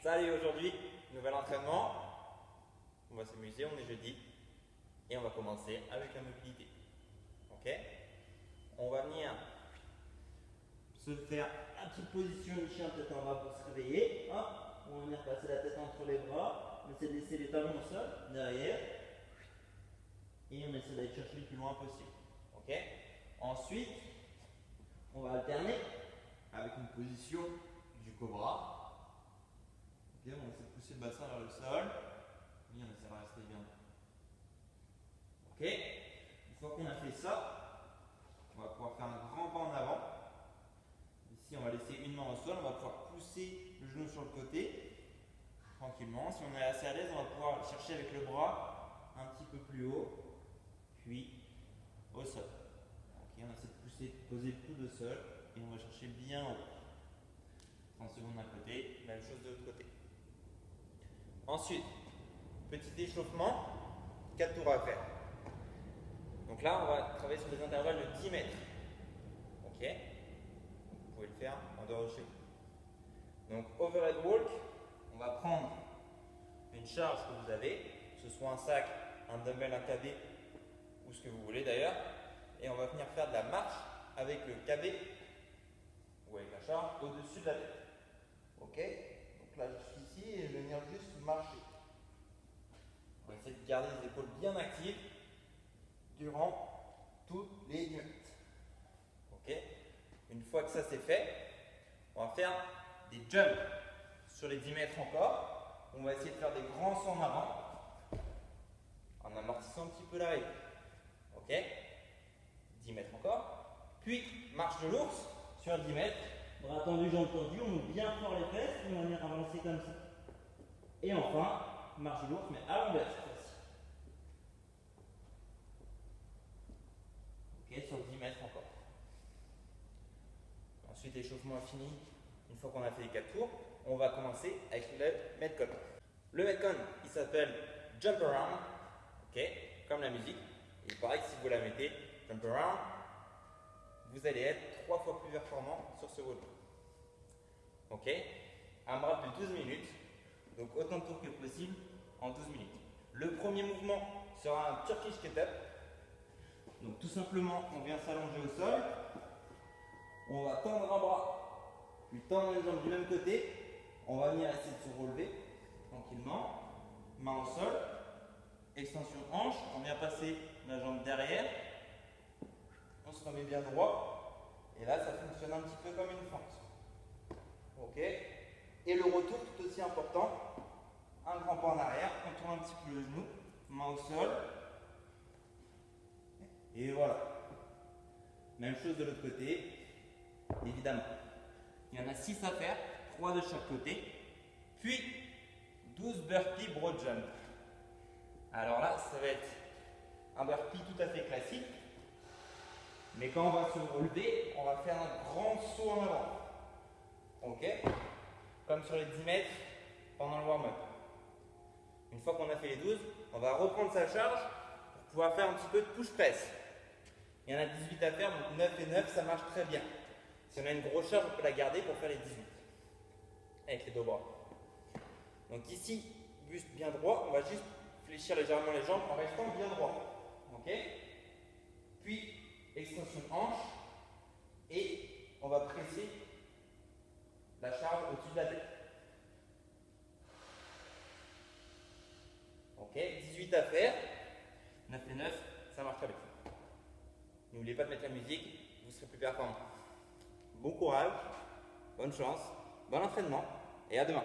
Salut, aujourd'hui, nouvel entraînement. On va s'amuser, on est jeudi. Et on va commencer avec la mobilité. Ok? On va venir se faire une petite position de chien tête en bas pour se réveiller. Hop, on va venir passer la tête entre les bras. On essaie de laisser les talons au sol, derrière. Et on essaie d'aller chercher le plus loin possible. Ok? Ensuite, on va alterner avec une position du cobra. Ok, on essaie de pousser le bassin vers le sol. Oui, on essaie de rester bien. Ok? Une fois qu'on a fait ça, on va pouvoir faire un grand pas en avant. Ici, on va laisser une main au sol. On va pouvoir pousser le genou sur le côté tranquillement. Si on est assez à l'aise, on va pouvoir chercher avec le bras un petit peu plus haut, puis au sol. Ok, on essaie de pousser, de poser le coude au sol et on va chercher bien haut. 30 secondes d'un côté, même chose de l'autre côté. Ensuite, petit échauffement, 4 tours à faire. Donc là, on va travailler sur des intervalles de 10 mètres. Ok? Vous pouvez le faire en dehors de chez vous. Donc, overhead walk, on va prendre une charge que vous avez, que ce soit un sac, un dumbbell, un KB ou ce que vous voulez d'ailleurs, et on va venir faire de la marche avec le KB ou avec la charge au-dessus de la tête. Ok? Donc là, je suis ici et je vais venir juste marcher. On va essayer de garder les épaules bien actives durant toutes les 10 minutes. Ok? Une fois que ça c'est fait, on va faire des jumps sur les 10 mètres encore. On va essayer de faire des grands sauts en avant en amortissant un petit peu l'arrivée. Ok? 10 mètres encore. Puis, marche de l'ours sur 10 mètres. Bras tendus, jambes tendues. On ouvre bien fort les fesses et on va venir avancer comme ça. Et enfin, marche de l'ours, mais à l'envers cette fois-ci. Ok, sur 10 mètres encore. Ensuite, l'échauffement est fini. Une fois qu'on a fait les 4 tours, on va commencer avec le Metcon. Le Metcon, il s'appelle Jump Around, ok, comme la musique. Il paraît que si vous la mettez, Jump Around, vous allez être 3 fois plus performant sur ce volume. Ok, AMRAP de 12 minutes, donc autant de tours que possible en 12 minutes. Le premier mouvement sera un Turkish Get-Up. Donc tout simplement, on vient s'allonger au sol. On va tendre un bras, puis tendre les jambes du même côté. On va venir essayer de se relever tranquillement. Main au sol, extension hanche. On vient passer la jambe derrière. On se remet bien droit. Et là, ça fonctionne un petit peu comme une fente. Ok. Et le retour, tout aussi important. Un grand pas en arrière. On tourne un petit peu le genou. Main au sol. Et voilà. Même chose de l'autre côté. Évidemment. Il y en a 6 à faire, 3 de chaque côté. Puis 12 burpees broad jump. Alors là, ça va être un burpee tout à fait classique. Mais quand on va se relever, on va faire un grand saut en avant. Ok? Comme sur les 10 mètres pendant le warm-up. Une fois qu'on a fait les 12, on va reprendre sa charge pour pouvoir faire un petit peu de push-press. Il y en a 18 à faire, donc 9 et 9, ça marche très bien. Si on a une grosse charge, on peut la garder pour faire les 18. Avec les deux bras. Donc ici, buste bien droit, on va juste fléchir légèrement les jambes en restant bien droit. Ok? Puis, extension hanche. Et on va presser la charge au-dessus de la tête. Ok? 18 à faire. 9 et 9, ça marche très bien. N'oubliez pas de mettre la musique, vous serez plus performant. Bon courage, bonne chance, bon entraînement et à demain.